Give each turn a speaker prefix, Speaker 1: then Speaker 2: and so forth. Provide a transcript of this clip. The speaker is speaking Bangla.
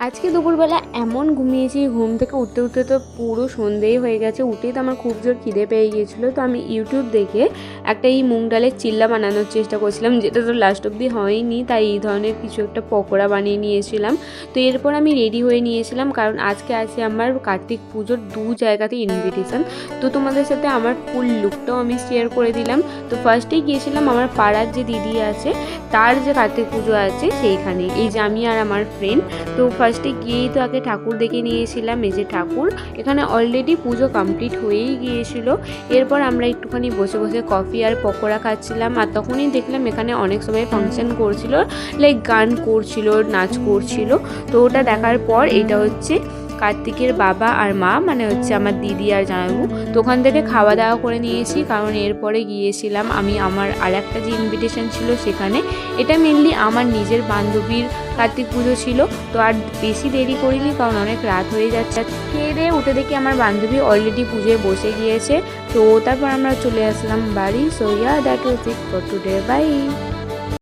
Speaker 1: আজকে দুপুরবেলা এমন ঘুমিয়েছি, ঘুম থেকে উঠতে উঠতে তো পুরো সন্ধেই হয়ে গেছে। উঠেই তো আমার খুব জোর খিদে পেয়ে গিয়েছিলো। তো আমি ইউটিউব দেখে একটা এই মুগ ডালের চিল্লা বানানোর চেষ্টা করছিলাম, যেটা তো লাস্ট অব্দি হয়নি। তাই এই ধরনের কিছু একটা পকোড়া বানিয়ে নিয়েছিলাম। তো এরপর আমি রেডি হয়ে নিয়েছিলাম, কারণ আজকে আছে আমার কার্তিক পুজোর 2 জায়গাতে ইনভিটেশন। তো তোমাদের সাথে আমার ফুল লুকটাও আমি শেয়ার করে দিলাম। তো ফার্স্টেই গিয়েছিলাম আমার পাড়ার যে দিদি আছে, তার যে কার্তিক পুজো আছে সেইখানে। এই যে আমি আর আমার ফ্রেন্ড, তো ফার্স্টে গিয়েই তো আগে ঠাকুর দেখে নিয়েছিলাম। এই যে ঠাকুর, এখানে অলরেডি পুজো কমপ্লিট হয়েই গিয়েছিল। এরপর আমরা একটুখানি বসে বসে কফি আর পকোড়া খাচ্ছিলাম। আর তখনই দেখলাম এখানে অনেক সবাই ফাংশন করছিল, লাইক গান করছিল, নাচ করছিল। তো ওটা দেখার পর এটা হচ্ছে কার্তিকের বাবা আর মা, মানে হচ্ছে আমার দিদি আর জামাইবু। তো ওখান থেকে খাওয়া দাওয়া করে নিয়েছি, কারণ এরপরে গিয়েছিলাম আমি আমার আর একটা যে ইনভিটেশন ছিল সেখানে। এটা মেনলি আমার নিজের বান্ধবীর কার্তিক পুজো ছিল। তো আর বেশি দেরি করিনি, কারণ অনেক রাত হয়ে যাচ্ছে। খেয়ে দিয়ে উঠে দেখি আমার বান্ধবী অলরেডি পুজোয় বসে গিয়েছে। তো তারপর আমরা চলে আসলাম বাড়ি। So yeah, that was it for today, by.